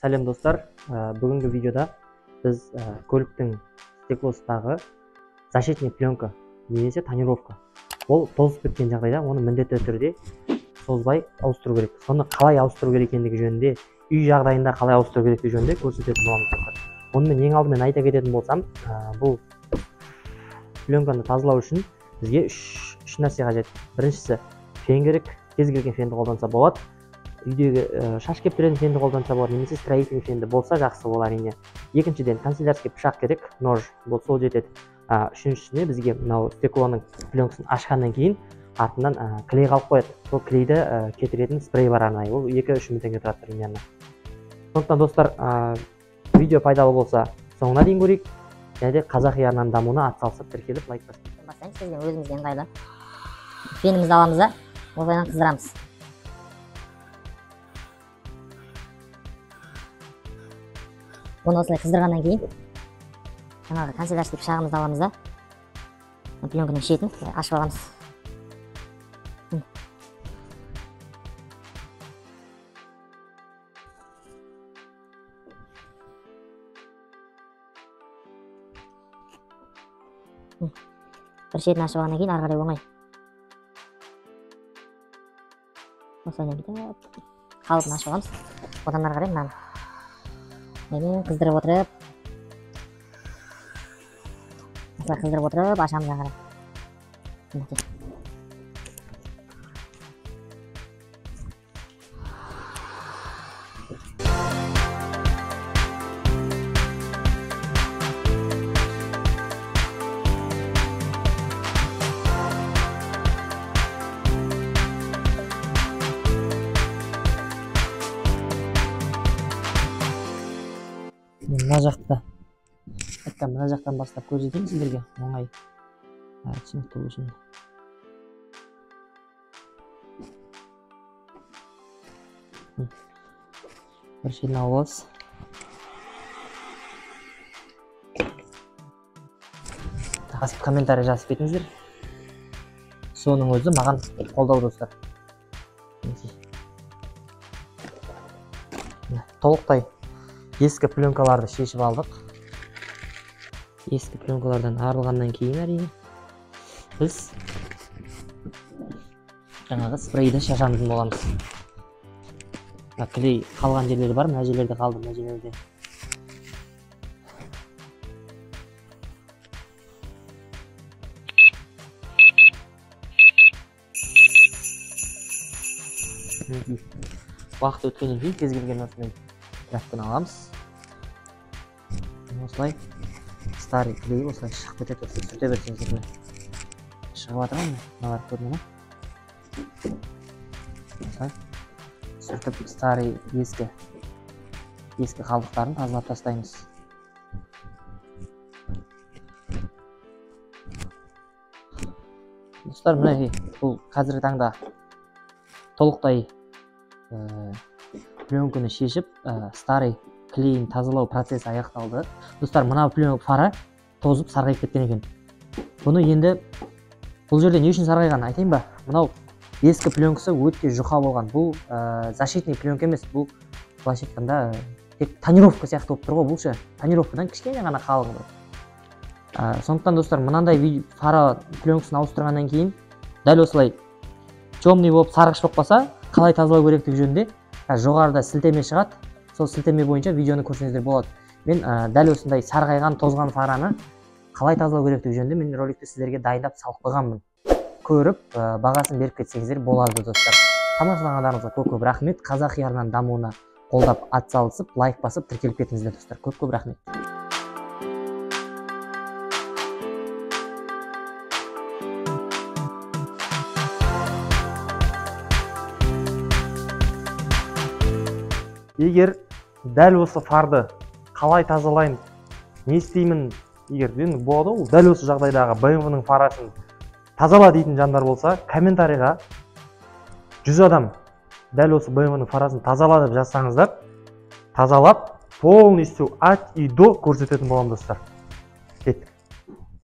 Сәлем достар, бүгінгі видеода біз көліктің стеклосындағы защитный пленка немесе тонировка. Ол тозып кеткен жағдайда оны міндетті түрде созбай ауыстыру керек. Соны қалай ауыстыру керек екендігі жөнінде, үй жағдайында қалай ауыстыру керектігі жөнінде көрсететін боламыз. Онымен ең алдымен айта кететін болсам, бұл пленканы тазалау үшін бізге үш нәрсе қажет. Біріншісі, фен керек. Кез келген фенді қолданса болады. Үйдегі шаш кептіретін фенді қолданса болады, немесе строительный фенді болса жақсы болар әрине. Екіншіден, канцелярский пышақ керек, нож болса ол жетеді. Үшіншісіне бізге мынау стеклоның пленкасын ашқаннан кейін артынан клей қалып қояды. Сол клейді кетіретін спрей бар арнайы. Ол 2-3 мың теңге тұрады примерно. Сондықтан достар, видео пайдалы болса соңына дейін көрейік. Және де қазақи арнаның дамуына атсалысып тіркеліп лайк басыңыз. Бастаймыз, сізден өзімізге ыңғайлы. Фенімізді аламыз да, осылайынан қыздырамыз. Оны осылай қыздырғаннан кейін жаңағы канцелярский пышағымызды аламыз да, пленканың шетін ашып аламыз. Бір шетін ашып алғаннан кейін ары қарай оңай. Осылай бүйтіп қалыбын ашып аламыз. Одан ары қарай мынаны қыздырып отырып, ашамыз ары қарай. Мына жақтан бастап көрсетейін сіздерге, оңай түсінікті болсын. Бір шетін алып аласыз. Тағасып комментарий жазып кетіңіздер. Соның өзі маған қолдау достар. Толықтай ескі пленкаларды шешіп алдық. Ескі пленкалардан арылғаннан кейін әрине біз жаңағы спрейді шашамыздың боламыз. Клей қалған жерлері бар, мына жерлерде қалды, мына жерлерде. Уақыт өткеннен кейін кез келген осымен тряпканы аламыз. Осылай старый клей осылай шығып кетеді, осылай сүрте берсеңіздер. Шығып жатыр ма? Мыналар көріне ме? Осылай сүртіп старый ескі қалдықтарын тазалап тастаймыз. Достар, міне бұл қазіргі таңда толықтай пленканы шешіп, старый клейін тазалау процесі аяқталды. Достар, мына пленка фара тозып сарғайып кеткен екен. Бұны енді бұл жерде не үшін сарғайғанын айтайын ба? Мынау ескі пленкасы өте жұқа болған. Бұл защитный пленка емес, бұл былайша айтқанда тек тонировка сияқты болып тұр ғой, бұл ше. Тонировкадан кішкене ғана қалың ғой. Сондықтан достар, мынандай фара пленкасын ауыстырғаннан кейін дәл осылай темный болып сарғыш болып қалса, қалай тазалау керектігі жөнінде жоғарыда сілтеме шығады. Сол сілтеме бойынша видеоны көрсеңіздер болады. Мен дәл осындай сарғайған, тозған фараны қалай тазалау керектігі жөнінде мен роликті сіздерге дайындап салып қойғанмын. Көріп, бағасын беріп кетсеңіздер болады достар. Тамашалағандарыңызға көп рахмет. Қазақи арнаның дамуына қолдап атсалысып, лайк басып, тіркеліп кетіңіздер достар. Көп рахмет. Егер дәл осы фарды қалай тазалайын, не істеймін, егер болады, ол дәл осы жағдайдағы BMW-ның фарасын тазала дейтін жандар болса, комментарийға 100 адам дәл осы BMW-ның фарасын тазала деп жазсаңыздар, тазалап, полностью от и до көрсететін боламын достар. Кеттік.